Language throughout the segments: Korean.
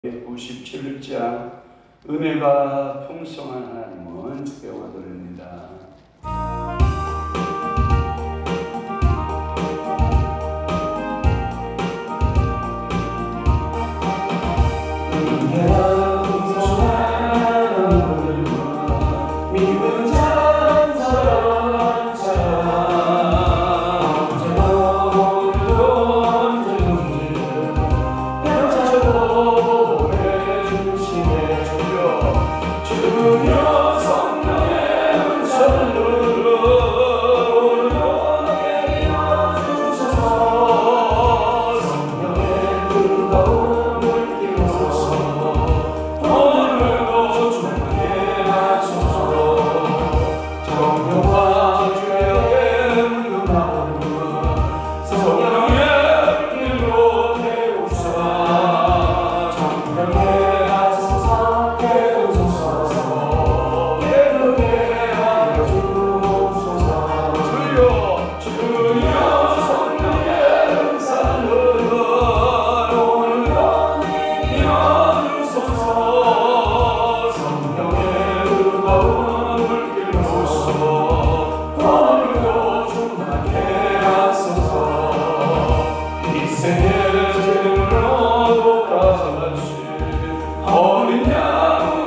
97장 은혜가 풍성한 하나님은 주께 원드립니다. 은혜가 풍성한 하나님을 믿는 자처럼 언제나 오늘도 언제든지 펼쳐도 주여 성령의 은사를 오늘도 주소서. 성령의 뜨거움을 띄우소서. 오늘도 충만케 하소서. 정령과 주의 은근함을 성령의 길로 태우사. 정령의 하소서 태우소서. 예쁘게 하여 주옵소서. 주여 성령의 은사를 오늘도 이어주소서. 성령의 뜨거운 물길 오소서. 오늘도 충만케 하소서. 이 생의 죄로 독하신 어린 양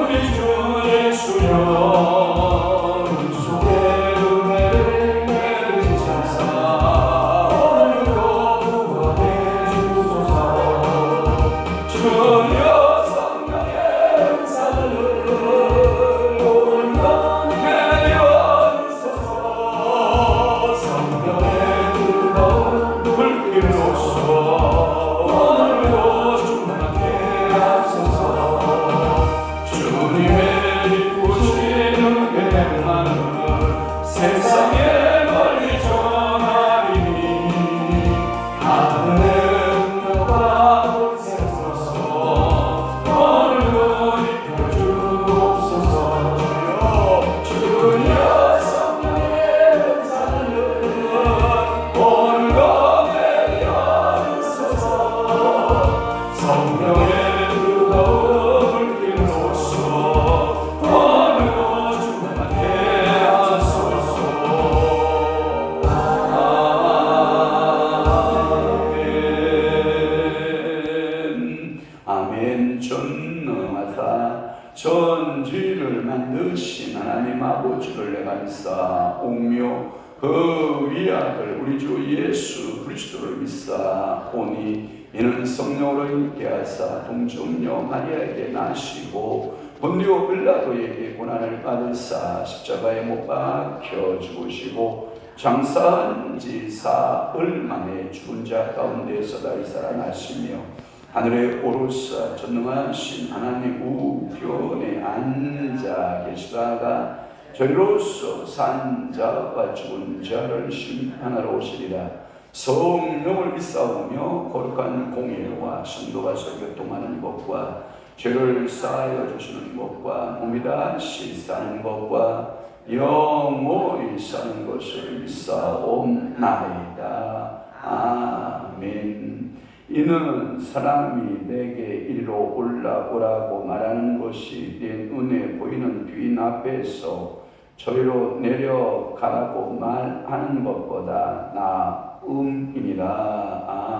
우리 주 예수여, 속에 은혜를 내리시사 오늘도 구원해 주소서. 주여 성령의 은사를 오늘도 내려주소서. 성령의 뜨거운 불길 오소서. 오늘도 충만케 하소서. 주님의 기쁘시는 계명만을 세상에 멀리 전하리니 하늘의 은혜가 홀세서서 오늘도 입혀 주옵소서. 주여 성령의 은사를 오늘도 내려주소서. 성령의 뜨거운 불길 오소서. 오늘도 충만케 하소서. 아멘. 아멘. 전능하사 전지를 만드신 하나님 아버지를 내가 믿사 옥묘 그 위아들 우리 주 예수 그리스도를 믿사 오니 이는 성령으로 있게 하사 동정녀 마리아에게 나시고 본디오 빌라도에게 고난을 받으사 십자가에 못 박혀 죽으시고 장사한 지 사흘 만에 죽은 자 가운데서 다시 살아나시며 하늘에 오르사 전능하신 하나님 우편에 앉아 계시다가 저리로서 산 자와 죽은 자를 심판하러 오시리라. 성령을 믿사오며 거룩한 공예와 성도가 교통하는 것과 죄를 사하여 주시는 것과 몸이 다시 사는 것과 영원히 사는 것을 믿사옵나이다. 아멘. 이는 사람이 내게 이리로 올라오라고 말하는 것이 내 눈에 보이는 귀인 앞에서 저리로 내려가라고 말하는 것보다 나음이니라.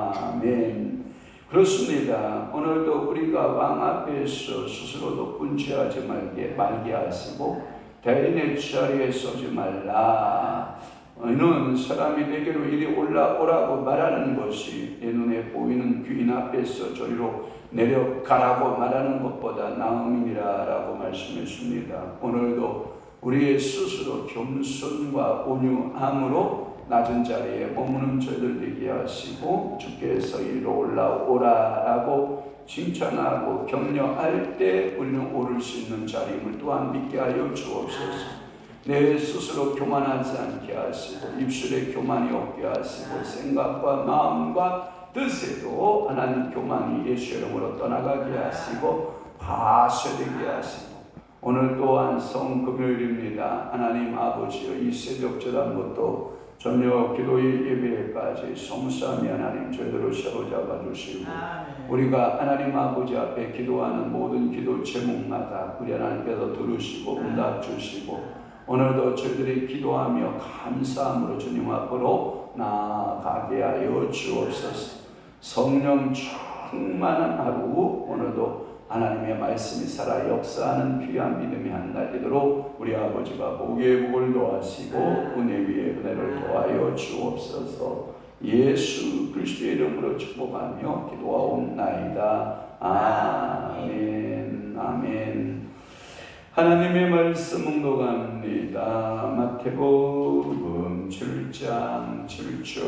아멘. 그렇습니다. 오늘도 우리가 왕 앞에서 스스로 높은 취하지 말게 하시고 대인의 자리에 서지 말라. 이는 사람이 내게로 이리 올라오라고 말하는 것이 내 눈에 보이는 귀인 앞에서 저리로 내려가라고 말하는 것보다 나음이니라 라고 말씀했습니다. 오늘도 우리의 스스로 겸손과 온유함으로 낮은 자리에 머무는 저희들 되게 하시고 주께서 이리로 올라오라라고 칭찬하고 격려할 때 우리는 오를 수 있는 자리임을 또한 믿게 하여 주옵소서. 내 스스로 교만하지 않게 하시고 입술에 교만이 없게 하시고 생각과 마음과 뜻에도 하나님 교만이 예수 이름으로 떠나가게 하시고 파쇄되게 하시고 오늘 또한 성금요일입니다. 하나님 아버지여 이 새벽 저녁부터 저녁 기도의 예배까지 성삼위 하나님 저희들을 사로잡아 주시고 우리가 하나님 아버지 앞에 기도하는 모든 기도 제목마다 우리 하나님께서 들으시고 응답 주시고 오늘도 저희들이 기도하며 감사함으로 주님 앞으로 나아가게 하여 주옵소서. 성령 충만한 하루 오늘도 하나님의 말씀이 살아 역사하는 귀한 믿음의 한 날 되도록 우리 아버지가 복의 복을 더하시고 은혜 위에 은혜를 더하여 주옵소서. 예수 그리스도의 이름으로 축복하며 기도하옵나이다. 아멘. 아멘. 하나님의 말씀 묵독합니다. 마태복음 7장 7절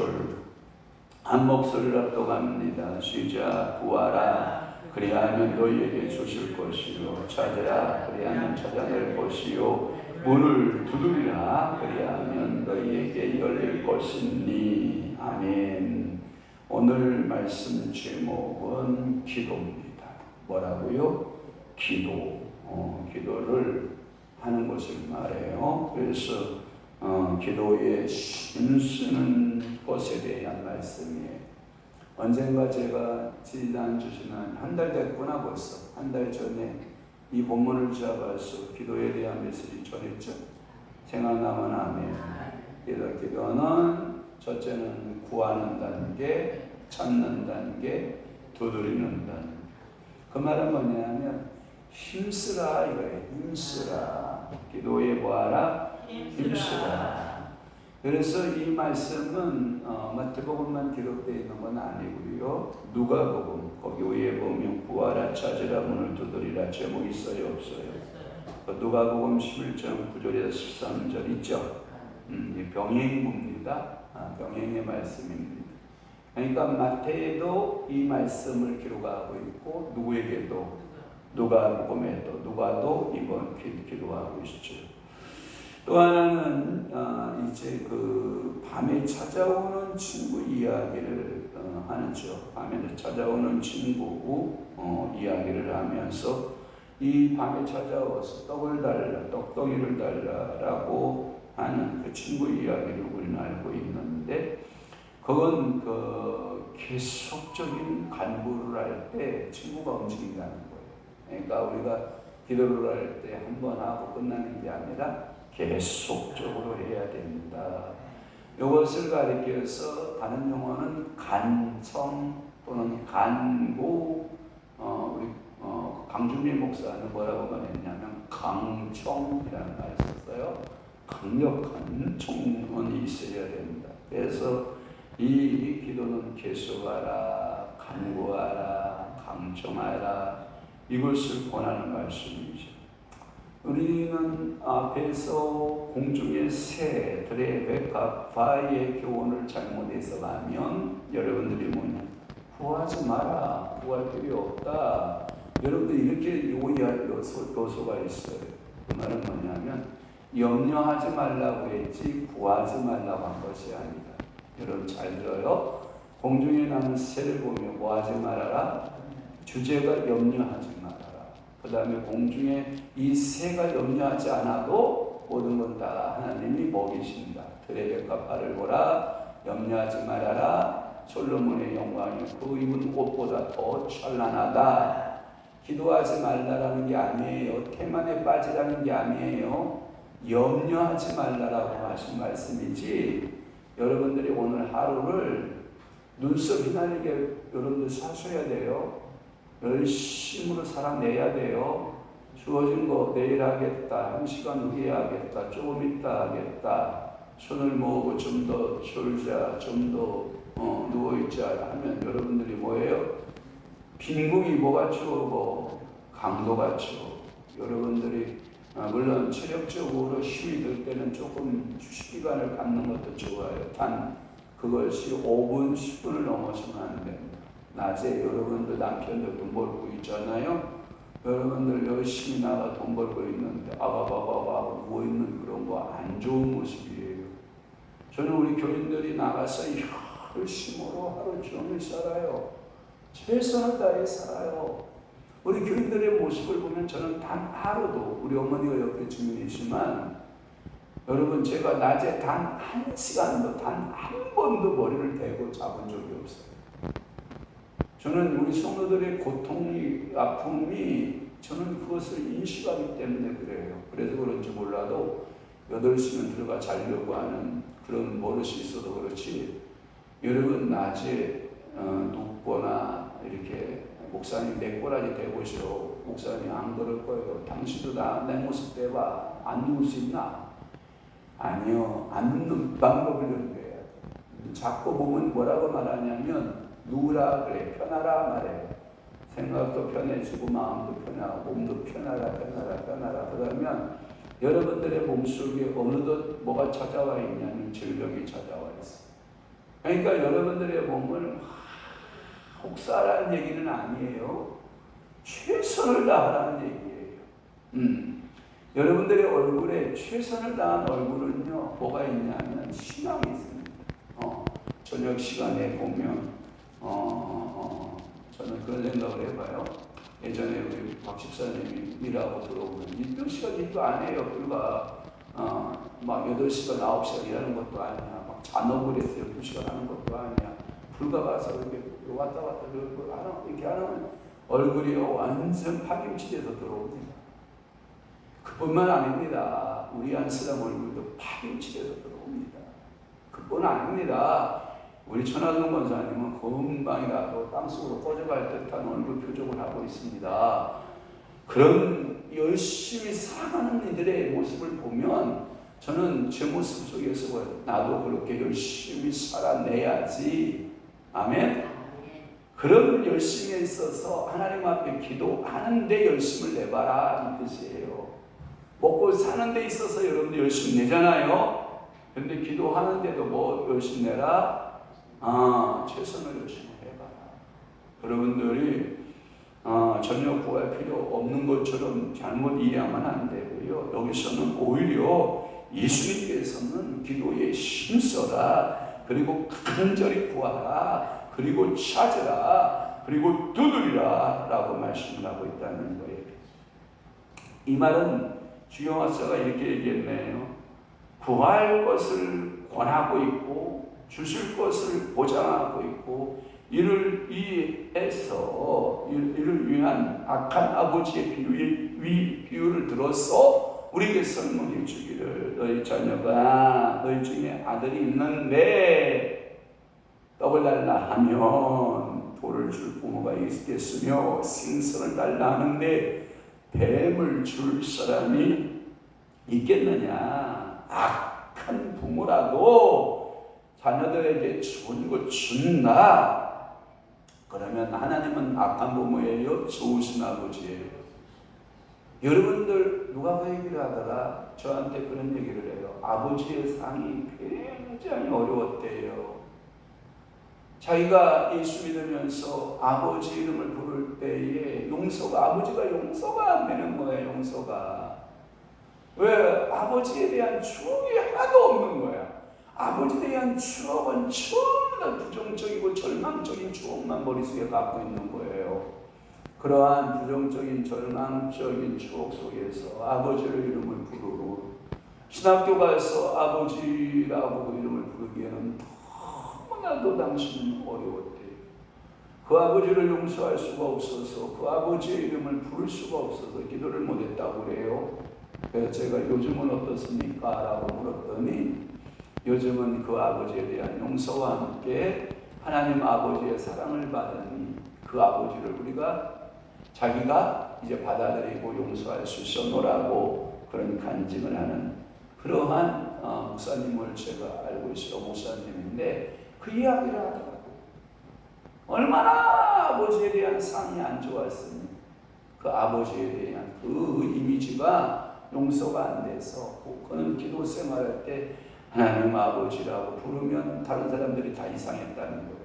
한 목소리로 합독합니다. 시작. 구하라 그리하면 너희에게 주실 것이요 찾으라 그리하면 찾아낼 것이요 문을 두드리라 그리하면 너희에게 열릴 것이니. 아멘. 오늘 말씀 제목은 기도입니다. 뭐라고요? 기도. 기도를 하는 것을 말해요. 그래서 기도에 힘쓰는 것에 대한 말씀이에요. 언젠가 제가 지난주에는 한 달 됐구나 벌써. 한 달 전에 이 본문을 잡아서 기도에 대한 메시지 전했죠. 생각나면 아멘. 그래서 기도는 첫째는 구하는 단계, 찾는 단계, 두드리는 단계. 그 말은 뭐냐면 힘쓰라 이거예요. 힘쓰라. 기도에 뭐하라? 힘쓰라. 그래서 이 말씀은 마태복음만 기록되어 있는 건 아니고요. 누가복음 거기 위에 보면 구하라 찾으라 문을 두드리라 제목이 있어요 없어요? 누가복음 11장 9절에서 13절 있죠. 병행입니다. 병행의 말씀입니다. 그러니까 마태에도 이 말씀을 기록하고 있고 누구에게도 누가복음에도 누가도 이번 기도하고 있죠. 또 하나는 이제 그 밤에 찾아오는 친구 이야기를 하죠. 밤에 찾아오는 친구 이야기를 하면서 이 밤에 찾아와서 떡을 달라, 떡덩이를 달라라고 하는 그 친구 이야기를 우리는 알고 있는데 그건 그 계속적인 간구를 할 때 친구가 움직인다는 거예요. 그러니까 우리가 기도를 할 때 한 번 하고 끝나는 게 아니라 계속적으로 해야 됩니다. 이것을 가리켜서 다른 용어는 간청 또는 간구, 우리 강준일 목사는 뭐라고 말했냐면 강청이라는 말을 썼어요. 강력한 청원이 있어야 됩니다. 그래서 이 기도는 계속하라, 간구하라, 강청하라 이것을 권하는 말씀이죠. 우리는 앞에서 공중의 새, 드레베카, 바의 교훈을 잘못해서 가면 여러분들이 뭐냐? 구하지 마라. 구할 필요 없다. 여러분들 이렇게 오해할 요소가 있어요. 그 말은 뭐냐면 염려하지 말라고 했지 구하지 말라고 한 것이 아니다. 여러분 잘 들어요. 공중에 나는 새를 보며 뭐하지 말아라? 주제가 염려하지 말아라. 그 다음에 공중에 이 새가 염려하지 않아도 모든 건 다 하나님이 먹이신다. 드레베카 파를 보라. 염려하지 말아라. 솔로몬의 영광이 그 입은 옷보다 더 찬란하다. 기도하지 말라라는 게 아니에요. 태만에 빠지라는 게 아니에요. 염려하지 말라라고 하신 말씀이지. 여러분들이 오늘 하루를 눈썹 휘날리게 여러분들 사셔야 돼요. 열심으로 살아내야 돼요. 주어진 거 내일 하겠다. 1시간 후에 하겠다. 조금 있다 하겠다. 손을 모으고 좀 더 졸자. 좀 더 누워있자 하면 여러분들이 뭐예요? 빈궁이 뭐가 추우고 강도가 추워. 여러분들이 물론 체력적으로 힘이 들 때는 조금 휴식 기간을 갖는 것도 좋아요. 단 그것이 5분, 10분을 넘어서면 안 됩니다. 낮에 여러분들 남편들 돈 벌고 있잖아요. 여러분들 열심히 나가 돈 벌고 있는데 아바바바바 누워있는 그런 거 안 좋은 모습이에요. 저는 우리 교인들이 나가서 열심으로 하루 종일 살아요. 최선을 다해 살아요. 우리 교인들의 모습을 보면 저는 단 하루도 우리 어머니가 옆에 증인이지만 여러분, 제가 낮에 단 1시간도, 단 한 번도 머리를 대고 잡은 적이 없어요. 저는 우리 성도들의 고통이, 아픔이, 저는 그것을 인식하기 때문에 그래요. 그래서 그런지 몰라도 8시면 들어가 자려고 하는 그런 버릇이 있어도 그렇지, 여러분 낮에 눕거나 이렇게 목사님 내 꼬라지 대보시오. 목사님 안 그럴 거예요. 당신도 내 모습 대봐. 안 누울 수 있나? 아니요. 안 눕는 방법을 연구해야 돼. 자꾸 보면 뭐라고 말하냐면 누우라 그래. 편하라 말해. 생각도 편해지고 마음도 편하고 몸도 편하라. 그러면 여러분들의 몸속에 어느덧 뭐가 찾아와 있냐면 질병이 찾아와 있어요. 그러니까 여러분들의 몸을 혹사하라는 얘기는 아니에요. 최선을 다하라는 얘기예요. 여러분들의 얼굴에 최선을 다한 얼굴은요, 뭐가 있냐면 신앙이 있습니다. 저녁 시간에 보면 저는 그런 생각을 해봐요. 예전에 우리 박 집사님이 일하고 들어오면 몇 시간 일도 안 해요. 불과 막 8시간 9시간 일하는 것도 아니야. 막 잔업을 했어요. 2시간 하는 것도 아니야. 불가 가서 이렇게 왔다 이렇게 하면 얼굴이요 완전 파김치돼서 들어옵니다. 그뿐만 아닙니다. 우리 한 사람 얼굴도 파김치돼서 들어옵니다. 그뿐 아닙니다. 우리 천하동 권사님은 금방이라도 땅속으로 꺼져갈 듯한 얼굴 표정을 하고 있습니다. 그런 열심히 살아가는 이들의 모습을 보면 저는 제 모습 속에서 나도 그렇게 열심히 살아내야지. 아멘? 그런 열심에 있어서 하나님 앞에 기도하는데 열심을 내봐라 이 뜻이에요. 먹고 사는 데 있어서 여러분들 열심히 내잖아요. 근데 기도하는데도 뭐 열심히 내라? 최선을 열심히 해봐라. 여러분들이 전혀 구할 필요 없는 것처럼 잘못 이해하면 안 되고요. 여기서는 오히려 예수님께서는 기도에 힘써라. 그리고 간절히 구하라. 그리고 찾으라. 그리고 두드리라. 라고 말씀을 하고 있다는 거예요. 이 말은 주영화사가 이렇게 얘기했네요. 구할 것을 권하고 있고 주실 것을 보장하고 있고 이를 위한 악한 아버지의 비유를 들어서 우리에게 설명해 주기를, 너희 자녀가 너희 중에 아들이 있는데 떡을 달라 하면 돌을 줄 부모가 있겠으며 생선을 달라 하는데 뱀을 줄 사람이 있겠느냐. 악한 부모라도 자녀들에게 좋은 거 준다. 그러면 하나님은 악한 부모예요? 좋으신 아버지예요? 여러분들 누가 그 얘기를 하다가 저한테 그런 얘기를 해요. 아버지의 상이 굉장히 어려웠대요. 자기가 예수 믿으면서 아버지 이름을 부를 때에 아버지가 용서가 안 되는 거예요. 용서가. 왜? 아버지에 대한 추억이 하나도 없는 거야. 아버지에 대한 추억은 전부 다 부정적이고 절망적인 추억만 머릿속에 갖고 있는 거예요. 그러한 부정적인 절망적인 추억 속에서 아버지의 이름을 부르고 신학교 가서 아버지라고 이름을 부르기에는 너무나도 당신은 어려웠대요. 그 아버지를 용서할 수가 없어서 그 아버지의 이름을 부를 수가 없어서 기도를 못했다고 그래요. 그래서 제가 요즘은 어떻습니까? 라고 물었더니 요즘은 그 아버지에 대한 용서와 함께 하나님 아버지의 사랑을 받은 그 아버지를 자기가 이제 받아들이고 용서할 수 있었노라고 그런 간증을 하는 그러한 목사님을 제가 알고 있어요. 목사님인데 그 이야기를 하더라고요. 얼마나 아버지에 대한 상이 안 좋았으니 그 아버지에 대한 그 이미지가 용서가 안 돼서 그는 기도 생활할 때 하나님 아버지라고 부르면 다른 사람들이 다 이상했다는 거예요.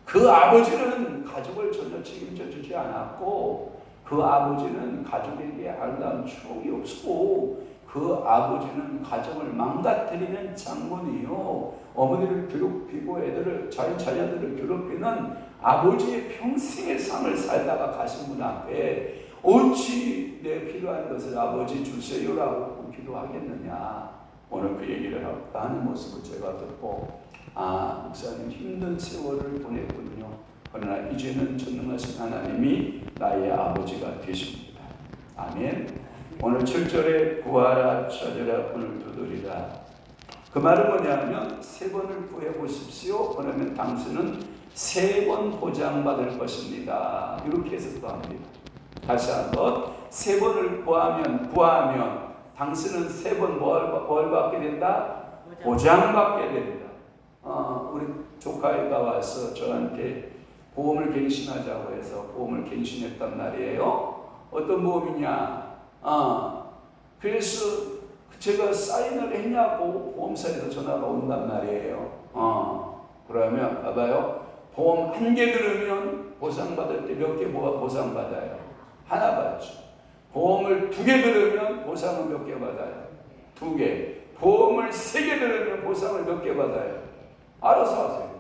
그 아버지는 가족을 전혀 책임져 주지 않았고 그 아버지는 가족에게 아름다운 추억이 없고 그 아버지는 가정을 망가뜨리는 장본이요. 어머니를 괴롭히고 자녀들을 괴롭히는 아버지의 평생의 삶을 살다가 가신 분 앞에 어찌 내 필요한 것을 아버지 주세요라고 기도하겠느냐. 오늘 그 얘기를 하는 모습을 제가 듣고 목사님 힘든 세월을 보냈군요. 그러나 이제는 전능하신 하나님이 나의 아버지가 되십니다. 아멘. 오늘 7절에 구하라 찾으라 문을 두드리라. 그 말은 뭐냐면 3번을 구해보십시오. 그러면 당신은 3번 보장받을 것입니다. 이렇게 해석도 합니다. 다시 한번 3번을 구하면 당신은 3번 뭘 받게 된다? 보장받게 된다. 우리 조카애가 와서 저한테 보험을 갱신하자고 해서 보험을 갱신했단 말이에요. 어떤 보험이냐? 그래서 제가 사인을 했냐고 보험사에서 전화가 온단 말이에요. 그러면 봐봐요. 보험 1개 들으면 보상받을 때 몇 개 보상받아요? 하나 받죠. 보험을 2개 들으면 보상을 몇 개 받아요? 2개. 보험을 3개 들으면 보상을 몇 개 받아요? 알아서 하세요.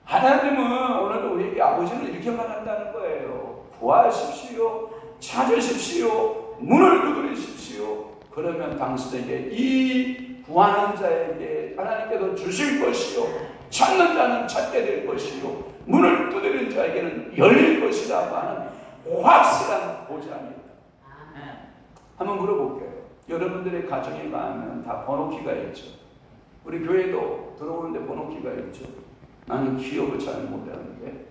하나님은 오늘도 우리에게 아버지는 이렇게 말한다는 거예요. 구하십시오. 찾으십시오. 문을 두드리십시오. 그러면 당신에게 이 구하는 자에게 하나님께서 주실 것이요. 찾는 자는 찾게 될 것이요. 문을 두드리는 자에게는 열릴 것이라고 하는 확실한 보장입니다. 한번 물어볼게요. 여러분들의 가정에 가면 다 번호키가 있죠. 우리 교회도 들어오는데 번호키가 있죠. 나는 기억을 잘 못하는데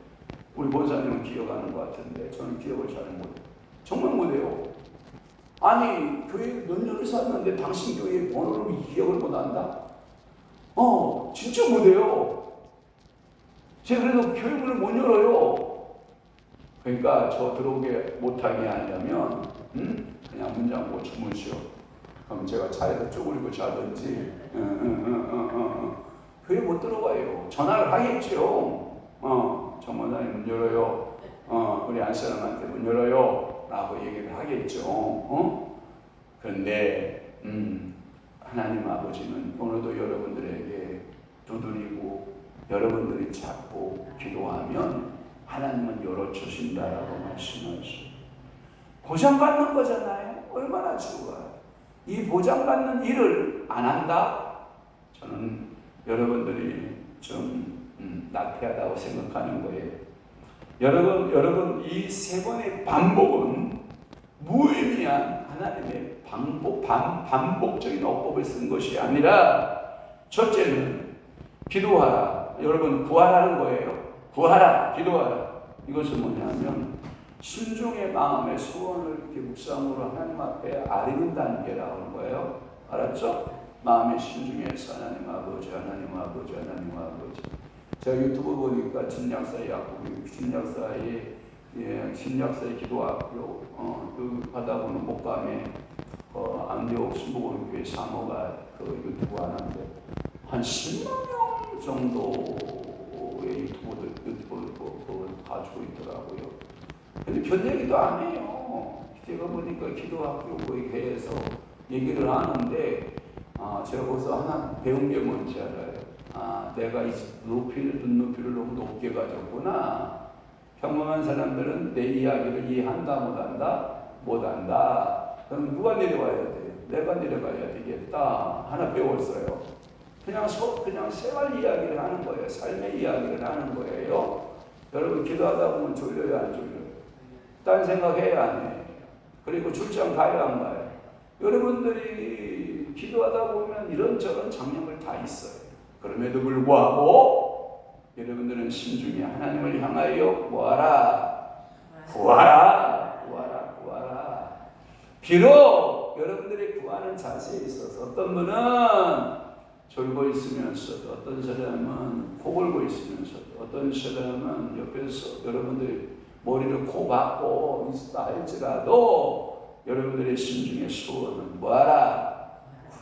우리 본사님은 기억하는 것 같은데 저는 기억을 잘 못해요. 정말 못해요. 아니 교회 몇 년을 살았는데 당신 교회 번호를 기억을 못한다? 진짜 못해요. 제가 그래도 교회 문을 못 열어요. 그러니까 저 들어오게 못하게 하려면 그냥 문 잠고 주무시오. 그럼 제가 차에서 쪼그리고 자든지 교회 못 들어가요. 전화를 하겠죠. 정원사님 문 열어요. 우리 안사람한테 문 열어요. 라고 얘기를 하겠죠. 그런데 하나님 아버지는 오늘도 여러분들에게 두드리고 여러분들이 찾고 기도하면 하나님은 열어주신다라고 말씀하시죠. 보장받는 거잖아요. 얼마나 좋아요. 이 보장받는 일을 안 한다? 저는 여러분들이 좀 나태하다고 생각하는 거예요. 여러분 이 3번의 반복은 무의미한 하나님의 반복적인 어법을 쓴 것이 아니라 첫째는 기도하라. 여러분 구하라는 거예요. 구하라. 기도하라. 이것은 뭐냐면 순종의 마음의 소원을 이렇게 묵상으로 하나님 앞에 아뢰는 단계라는 거예요. 알았죠? 마음의 신중해서 하나님 아버지, 하나님 아버지, 하나님 아버지. 제가 유튜브 보니까 진약사의 약국이 진약사의 기도학교 그 받아보는 목감에 안디옥 신부공교회 사모가 그 유튜브 하는데 한 10만 명 정도의 유튜브 가지고 있더라고요. 근데 별 얘기도 안 해요. 제가 보니까 기도학교 교회에서 얘기를 하는데 제가 거기서 하나 배운 게 뭔지 알아요. 내가 이 눈높이를 너무 높게 가졌구나. 평범한 사람들은 내 이야기를 이해한다 못한다? 못한다. 그럼 누가 내려와야 돼요? 내가 내려가야 되겠다. 하나 배웠어요. 그냥 생활 이야기를 하는 거예요. 삶의 이야기를 하는 거예요. 여러분 기도하다 보면 졸려요, 안 졸려요? 딴 생각해야 안 해요. 그리고 출장 가야 안 가요. 여러분들이 기도하다 보면 이런저런 장면을 다 있어요. 그럼에도 불구하고 여러분들은 신중히 하나님을 향하여 구하라. 구하라. 구하라. 구하라. 비록 여러분들이 구하는 자세에 있어서 어떤 분은 졸고 있으면서도 어떤 사람은 코 골고 있으면서도 어떤 사람은 옆에서 여러분들이 머리를 코 박고 있다 할지라도 여러분들의 신중의 소원은 뭐하라?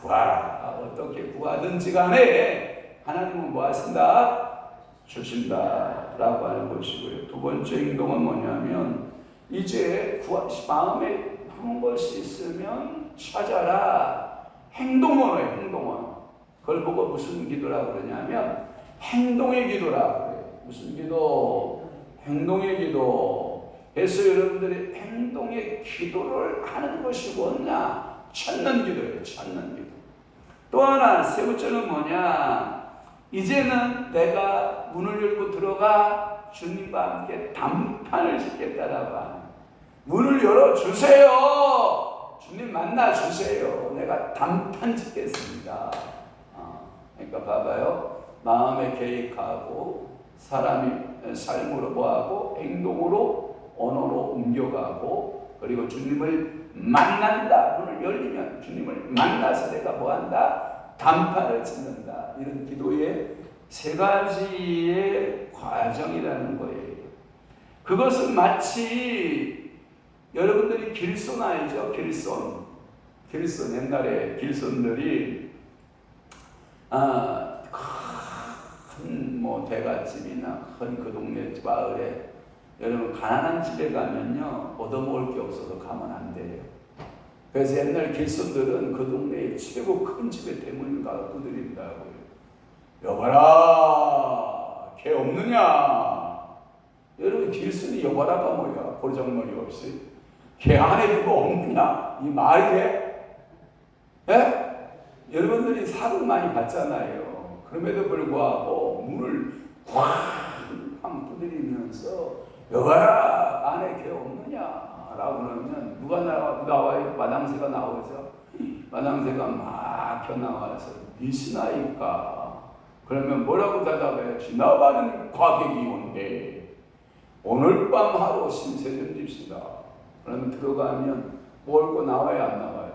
구하라. 어떻게 구하든지 간에 하나님은 뭐 하신다? 주신다 라고 하는 것이고요. 두 번째 행동은 뭐냐면 이제 마음에 한 것이 있으면 찾아라. 행동원어예요. 행동원어. 그걸 보고 무슨 기도라고 그러냐면 행동의 기도라고 그래요. 무슨 기도? 행동의 기도. 그래서 여러분들의 행동의 기도를 하는 것이 뭐냐? 찾는 기도예요. 찾는 기도. 또 하나 세 번째는 뭐냐? 이제는 내가 문을 열고 들어가 주님과 함께 담판을 짓겠다라고 하는, 문을 열어주세요. 주님 만나주세요. 내가 담판 짓겠습니다. 그러니까 봐봐요. 마음에 계획하고 사람이 삶으로 뭐하고 행동으로 언어로 옮겨가고, 그리고 주님을 만난다. 문을 열리면 주님을 만나서 내가 뭐한다? 담판을 짓는다. 이런 기도의 세 가지의 과정이라는 거예요. 그것은 마치 여러분들이 길손 알죠? 길손. 옛날에 길손들이 큰 뭐 대갓집이나 큰 그 동네 마을에, 여러분 가난한 집에 가면요 얻어먹을 게 없어서 가면 안 돼요. 그래서 옛날 길손들은 그 동네에 최고 큰 집에 대문 가서 두드린다고요. 여봐라, 개 없느냐? 여러분 길손이 여봐라가 뭐야? 보정머리 없이 개 안에 누가 없느냐? 이 말이 돼? 예? 여러분들이 사극 많이 봤잖아요. 그럼에도 불구하고 문을 쾅쾅 두드리면서 여봐라, 안에 개 없느냐? 라고 그러면 누가 나와요? 마당새가 나오죠. 마당새가 막 튀어나와서 미시나이까? 그러면 뭐라고 대답해요? 지나가는 과객이 온대. 오늘 밤 하루 신세 좀 집시다. 그러면 들어가면 먹을 거 나와야 안 나와요?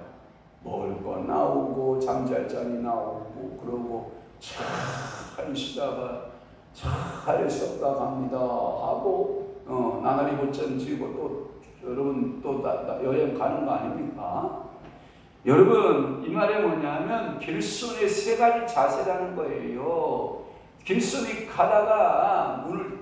먹을 거 나오고 잠잘 자리 나오고, 그러고 잘 쉬다가 잘 쉬었다 갑니다 하고 나날이 못전 지고 또 여러분 또 여행 가는 거 아닙니까? 여러분 이 말이 뭐냐면 길손의 세 가지 자세라는 거예요. 길손이 가다가 문을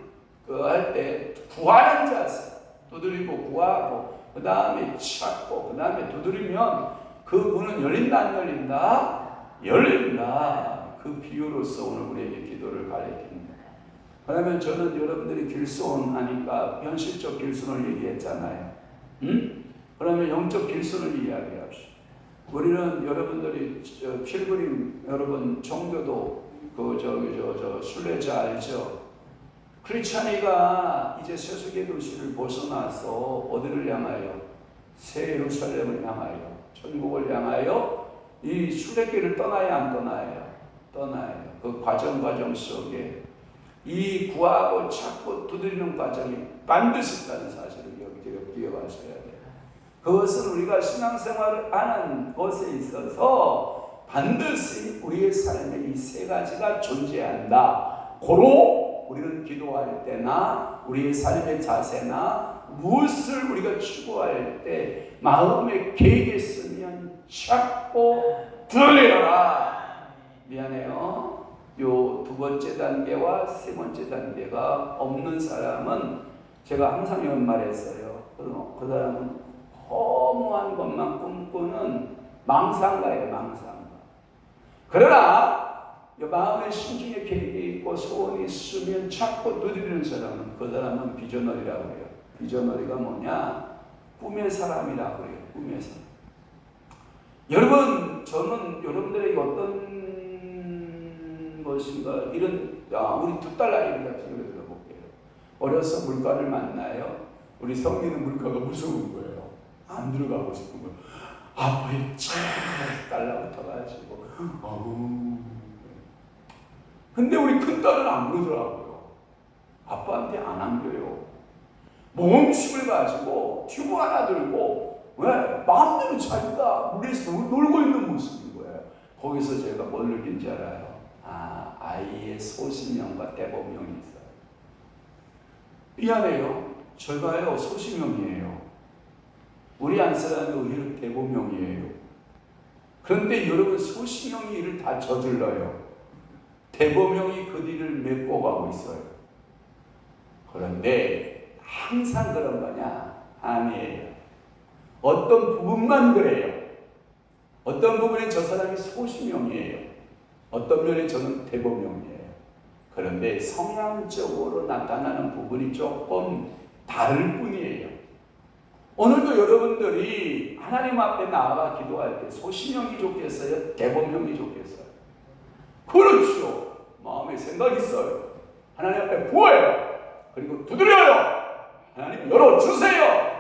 할 때 구하는 자세, 두드리고 구하고, 그 다음에 찾고, 그 다음에 두드리면 그 문은 열린다 안 열린다? 열린다. 그 비유로서 오늘 우리에게 기도를 가르칩니다. 그러면 저는 여러분들이 길손 하니까 현실적 길손을 얘기했잖아요. 그러면 영적 길손을 이야기합시다. 우리는 여러분들이 필그림 여러분 종교도 그 순례자 알죠? 크리스찬이가 이제 세속의 도시를 벗어나서 어디를 향하여? 새 예루살렘을 향하여, 천국을 향하여 이 순례길을 떠나야 안 떠나요? 떠나요. 그 과정 속에 이 구하고 찾고 두드리는 과정이 반드시 있다는 사실을 기억하셔야 돼요. 그것은 우리가 신앙생활을 하는 것에 있어서 반드시 우리의 삶에 이 세 가지가 존재한다. 고로 우리는 기도할 때나 우리의 삶의 자세나 무엇을 우리가 추구할 때 마음에 계획했으면 찾고 들으라. 미안해요. 요 두 번째 단계와 세 번째 단계가 없는 사람은 제가 항상 이런 말 했어요. 그 사람은 허무한 것만 꿈꾸는 망상가예요. 망상가. 그러나 마음에 신중에 계획이 있고 소원이 있으면 찾고 누리는 사람은, 그 사람은 비저너리라고 해요. 비저너리가 뭐냐? 꿈의 사람이라고 해요. 꿈의 사람. 여러분, 저는 여러분들에게 어떤 것인가, 이런 우리 두 딸 아이 같은 걸 들어볼게요. 어려서 물가를 만나요. 우리 성기는 물가가 무서운 거예요. 안 들어가고 싶은 거예요. 아빠에 쫙 달라붙어가지고 근데 우리 큰딸은 안 그러더라고요. 아빠한테 안 안겨요. 모험심을 가지고 튜브 하나 들고 왜? 마음대로 자기가 물에서 놀고 있는 모습인 거예요. 거기서 제가 뭘 느낀지 알아요? 아이의 소신형과 대범형이 있어요. 미안해요. 제가요 소신형이에요. 우리 안 사람이 오히려 대범형이에요. 그런데 여러분, 소신형이 일을 다 저질러요. 대범형이 그 뒤를 메꿔 가고 있어요. 그런데 항상 그런 거냐? 아니에요. 어떤 부분만 그래요. 어떤 부분에 저 사람이 소신형이에요. 어떤 면에 저는 대범형이에요. 그런데 성향적으로 나타나는 부분이 조금 다를 뿐이에요. 오늘도 여러분들이 하나님 앞에 나아가 기도할 때 소신형이 좋겠어요? 대범형이 좋겠어요? 그렇죠. 마음에 생각이 있어요. 하나님 앞에 구해요. 그리고 두드려요. 하나님 열어주세요.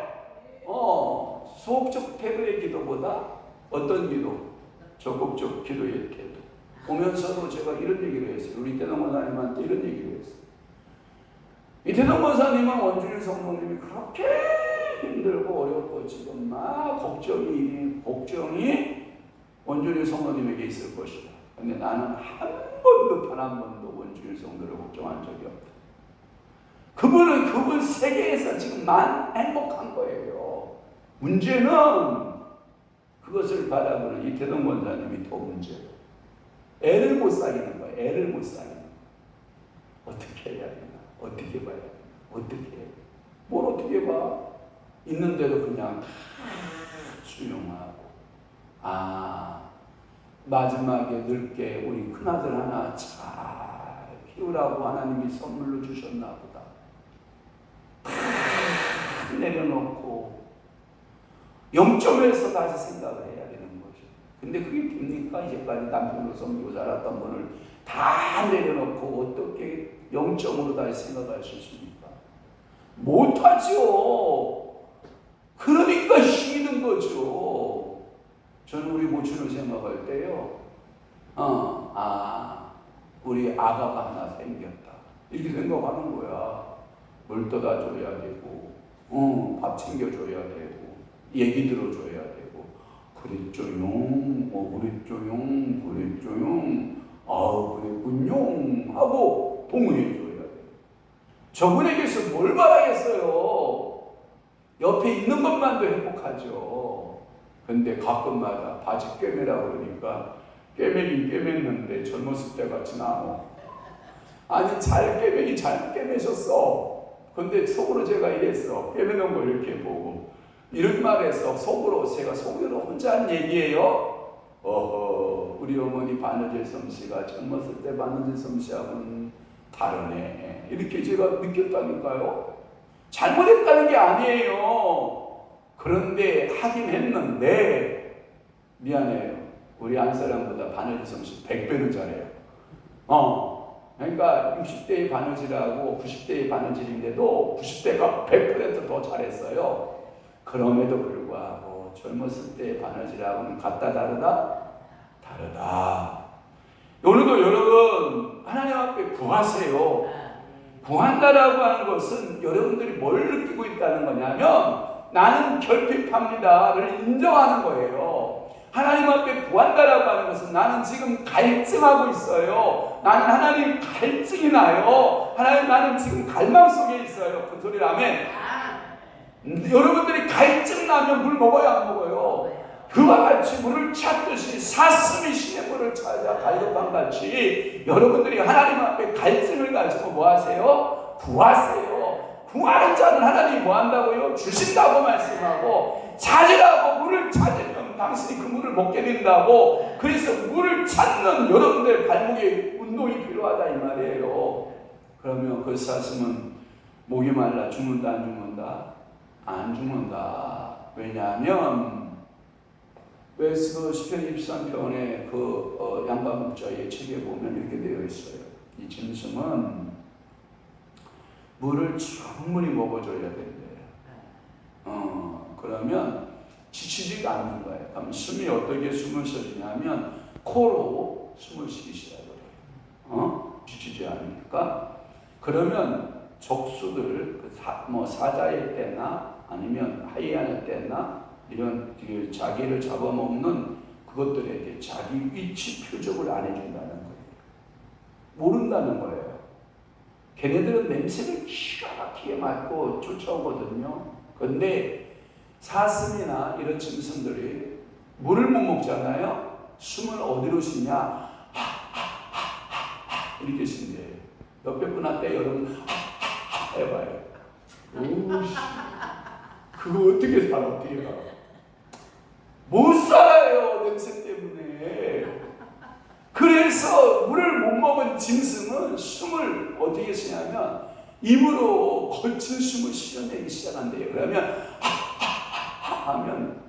소극적 태도의 기도보다 어떤 기도? 적극적 기도의 태도. 오면서도 제가 이런 얘기를 했어요. 우리 이태동 권사님한테 이런 얘기를 했어요. 이태동 권사님은 원주일 성도님이 그렇게 힘들고 어렵고 지금 막 걱정이 원주일 성도님에게 있을 것이다. 근데 나는 한 번도 원주일 성도를 걱정한 적이 없다. 그분 세계에서 지금 행복한 거예요. 문제는 그것을 바라보는 이태동 권사님이 더 문제예요. 애를 못 사귀는 거예요. 애를 못 사귀는 거예요. 어떻게 해야 되나? 어떻게 봐야 되나? 어떻게 해? 뭘 어떻게 봐? 있는데도 그냥 수용하고. 마지막에 늙게 우리 큰아들 하나 잘 키우라고 하나님이 선물로 주셨나 보다. 내려놓고 0점에서 다시 생각을 해야 되는 거죠. 근데 그게 됩니까? 이제까지 남편으로 섬기고 살았던 분을 다 내려놓고 어떻게 0점으로 다시 생각할 수 있습니까? 못하죠. 그러니까 힘든 거죠. 저는 우리 모친을 생각할 때요, 우리 아가가 하나 생겼다. 이렇게 생각하는 거야. 물 떠다 줘야 되고, 밥 챙겨줘야 되고, 얘기 들어줘야 되고, 그랬죠용, 그랬군요 하고 동의해줘야 돼. 저분에게서 뭘 바라겠어요? 옆에 있는 것만도 행복하죠. 근데 가끔마다 바지 꿰매라고 그러니까 꿰매긴 꿰맸는데 젊었을 때 같진 않아. 아니 잘 꿰매긴 잘 꿰매셨어. 근데 속으로 제가 이랬어. 꿰매는 거 이렇게 보고 이런 말에서 제가 속으로 혼자 한 얘기예요. 우리 어머니 바느질 솜씨가 젊었을 때 바느질 솜씨하고는 다르네. 이렇게 제가 느꼈다니까요. 잘못했다는 게 아니에요. 그런데 하긴 했는데 미안해요. 우리 안사람보다 바느질 솜씨 100배는 잘해요. 그러니까 60대의 바느질하고 90대의 바느질인데도 90대가 100% 더 잘했어요. 그럼에도 불구하고 젊었을 때의 바느질하고는 같다 다르다? 다르다. 오늘도 여러분 하나님 앞에 구하세요. 구한다라고 하는 것은 여러분들이 뭘 느끼고 있다는 거냐면 나는 결핍합니다를 인정하는 거예요. 하나님 앞에 구한다라고 하는 것은 나는 지금 갈증하고 있어요. 나는 하나님 갈증이 나요. 하나님 나는 지금 갈망 속에 있어요. 그 소리를 아멘. 여러분들이 갈증 나면 물 먹어야 안 먹어요? 그와 같이 물을 찾듯이 사슴이 신의 물을 찾아 갈급한 같이 여러분들이 하나님 앞에 갈증을 가지고 뭐 하세요? 구하세요. 구하는 자는 하나님이 뭐 한다고요? 주신다고 말씀하고 찾으라고 물을 찾으면 당신이 그 물을 먹게 된다고. 그래서 물을 찾는 여러분들 발목에 운동이 필요하다 이 말이에요. 그러면 그 사슴은 목이 말라 죽는다 안 죽는다? 안 죽는다. 왜냐하면 시편 23편의 양가 목자의 책에 보면 이렇게 되어 있어요. 이 짐승은 물을 충분히 먹어줘야 된대요. 그러면 지치지가 않는 거예요. 그럼 숨이 어떻게 숨을 쉬어지냐면 코로 숨을 쉬기 시작해요. 지치지 않으니까. 그러면 적수들 사자의 때나 아니면 하이에나 때나 이런 자기를 잡아먹는 그것들에게 자기 위치 표적을 안 해준다는 거예요. 모른다는 거예요. 걔네들은 냄새를 기가 막히게 맡고 쫓아오거든요. 그런데 사슴이나 이런 짐승들이 물을 못 먹잖아요. 숨을 어디로 쉬냐? 이렇게 쉰대요. 옆에 분한테 여러분 해봐요. 오씨, 그거 어떻게 살아? 못 살아요, 냄새 때문에. 그래서 물을 못 먹은 짐승은 숨을 어떻게 쉬냐면 입으로 거친 숨을 쉬어내기 시작한대요. 그러면 하면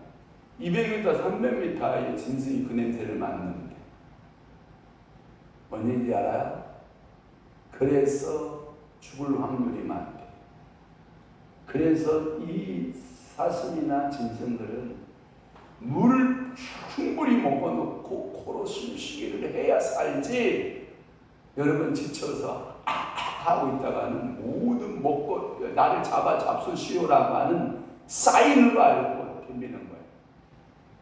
200m, 300m의 짐승이 그 냄새를 맡는데 뭔 일인지 알아요? 그래서 죽을 확률이 많대. 그래서 이 사슴이나 짐승들은 물을 충분히 먹어놓고 코로 숨쉬기를 해야 살지. 여러분 지쳐서 하고 있다가는 모든 먹고 나를 잡아 잡수시오라고 하는 사인으로 알고 덤비는 거예요.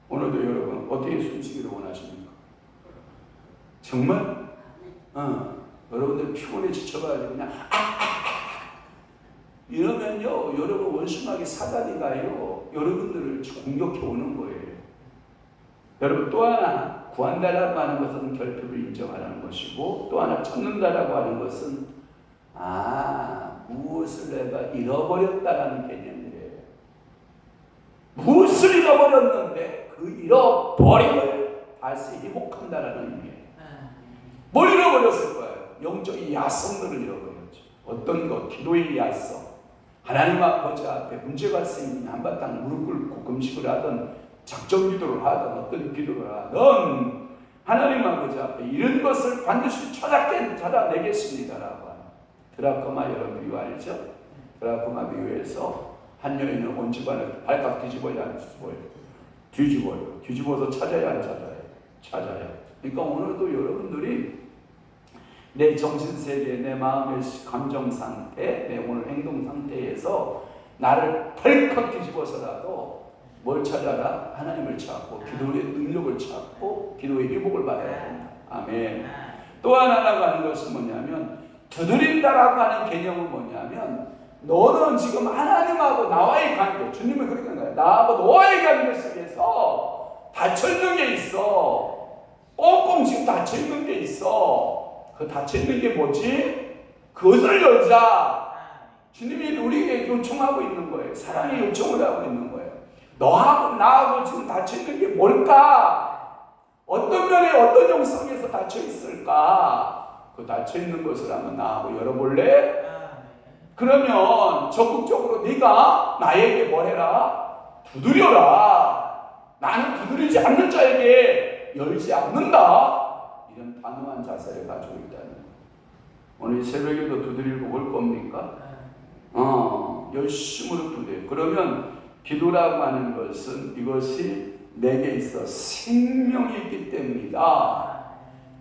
오늘도 여러분 어떻게 숨쉬기를 원하십니까? 정말 여러분들 피곤해 지쳐가지고 그냥 이러면요, 여러분 원수마귀 사단이가요 여러분들을 공격해 오는 거예요. 여러분 또 하나, 구한다라고 하는 것은 결핍을 인정하라는 것이고, 또 하나 찾는다라고 하는 것은 무엇을 내가 잃어버렸다라는 개념이래요. 무엇을 잃어버렸는데 그 잃어버림을 다시 회복한다라는 의미예요. 뭘 잃어버렸을 거예요? 영적인 야성들을 잃어버렸죠. 어떤 것? 기도의 야성. 하나님 아버지 앞에 문제가 생기면 한바탕 무릎 꿇고 금식을 하든 작정 기도를 하든 어떤 기도를 하든 하나님 아버지 앞에 이런 것을 반드시 찾아내겠습니다라고 하는 드라크마 여러분 비유 알죠? 드라크마 비유에서 한 여인은 온 집안을 발칵 뒤집어야 안 뒤집어요. 뒤집어서 찾아야 안 찾아요? 찾아요. 그러니까 오늘도 여러분들이 내 정신세계, 내 마음의 감정 상태, 내 오늘 행동 상태에서 나를 펄컥 뒤집어서라도 뭘 찾아라? 하나님을 찾고 기도의 능력을 찾고 기도의 회복을 받아야 된다. 아멘. 또 하나라고 하는 것은 뭐냐면 두드린다라고 하는 개념은 뭐냐면 너는 지금 하나님하고 나와의 관계, 주님은 그렇게 하는 거예요. 나하고 너와의 관계 속에서 닫혀있는 게 있어. 뻥뻥 지금 닫혀있는 게 있어. 그 닫혀있는 게 뭐지? 그것을 열자. 주님이 우리에게 요청하고 있는 거예요. 사랑의 요청을 하고 있는 거예요. 너하고 나하고 지금 닫혀있는 게 뭘까? 어떤 면에 어떤 형성에서 닫혀있을까? 그 닫혀있는 것을 한번 나하고 열어볼래? 그러면 적극적으로 네가 나에게 뭘 해라? 두드려라. 나는 두드리지 않는 자에게 열지 않는다. 이런 단호한 자세를 가지고 있다는 거예요. 오늘 새벽에도 두드리고 올 겁니까? 열심으로 두드려. 그러면 기도라고 하는 것은 이것이 내게 있어 생명이 있기 때문이다.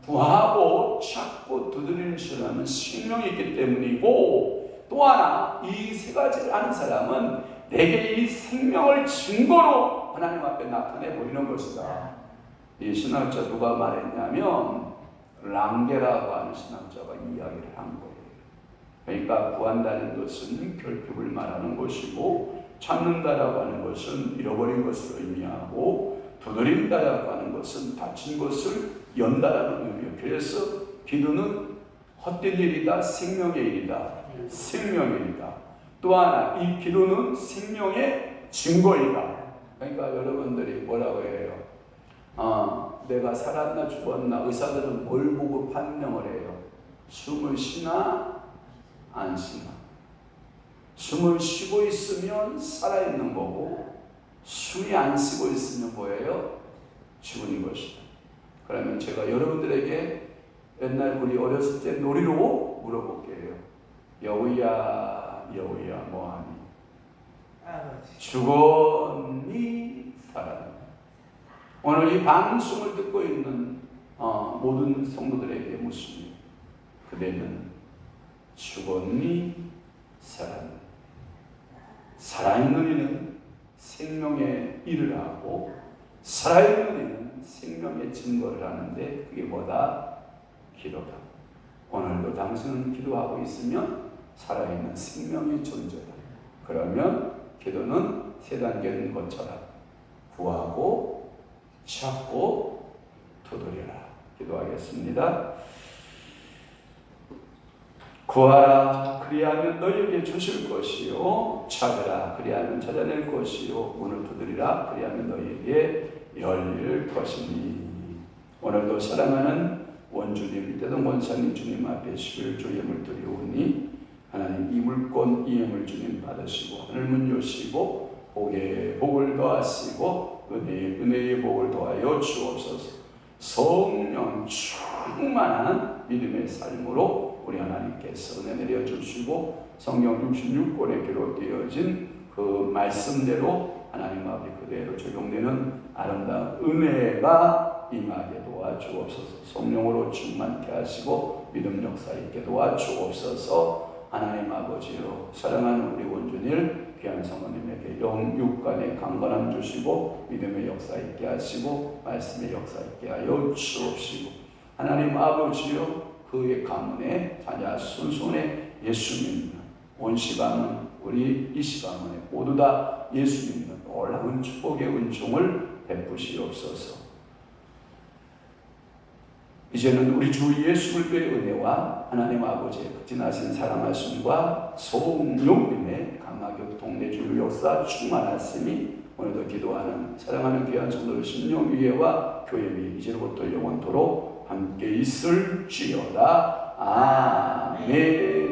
구하고 찾고 두드리는 사람은 생명이 있기 때문이고, 또 하나 이 세 가지를 아는 사람은 내게 이 생명을 증거로 하나님 앞에 나타내 보이는 것이다. 이 신학자 누가 말했냐면 랑게라고 하는 신학자가 이야기를 한 거예요. 그러니까 구한다는 것은 결핍을 말하는 것이고, 찾는다라고 하는 것은 잃어버린 것을 의미하고, 두드린다라고 하는 것은 닫힌 것을 연다라는 의미예요. 그래서 기도는 헛된 일이다, 생명의 일이다. 생명의 일이다. 또 하나 이 기도는 생명의 증거이다. 그러니까 여러분들이 뭐라고 해요? 내가 살았나 죽었나 의사들은 뭘 보고 판명을 해요? 숨을 쉬나 안 쉬나. 숨을 쉬고 있으면 살아있는 거고, 숨이 안 쉬고 있으면 뭐예요? 죽은 것이다. 그러면 제가 여러분들에게 옛날 우리 어렸을 때 놀이로 물어볼게요. 여우야 여우야 뭐하니? 죽었니 살았니? 오늘 이 방송을 듣고 있는 모든 성도들에게 묻습니다. 그대는 죽었니 살았니? 살아있는 이는 생명의 일을 하고, 살아있는 이는 생명의 증거를 하는데 그게 뭐다? 기도다. 오늘도 당신은 기도하고 있으면 살아있는 생명의 존재다. 그러면 기도는 세 단계를 거쳐라. 구하고 찾고 두드려라. 기도하겠습니다. 구하라 그리하면 너희에게 주실 것이요, 찾으라 그리하면 찾아낼 것이요, 문을 두드리라 그리하면 너희에게 열릴 것이니. 오늘도 사랑하는 원주님, 이때도 원사님 주님 앞에 11조 예물 드리오니 하나님 이 물권 이음을 주님 받으시고 하늘문 여시고 복에 복을 더하시고 은혜의 복을 더하여 주옵소서. 성령 충만한 믿음의 삶으로 우리 하나님께서 은혜 내려주시고 성경 66권에 기록되어진 그 말씀대로 하나님 아버지 그대로 적용되는 아름다운 은혜가 임하게 도와주옵소서. 성령으로 충만케 하시고 믿음 역사 있게 도와주옵소서. 하나님 아버지로 사랑하는 우리 원준일 귀한 성도님에게 영육간의 강건함 주시고 믿음의 역사 있게 하시고 말씀의 역사 있게 하여 주옵시고 하나님 아버지요 그의 가문에 자녀 순손에 예수 믿는 온 시간은 우리 이 시간에 모두 다 예수 믿는 놀라운 축복의 은총을 베푸시옵소서. 이제는 우리 주 예수 그리스도의 은혜와 하나님 아버지의 극진하신 사랑하심과 성령님의 감화교통 내주 역사 충만하심이 오늘도 기도하는 사랑하는 귀한 성도들 심령위회와 교회비 이제부터 영원토록 함께 있을지어다. 아멘.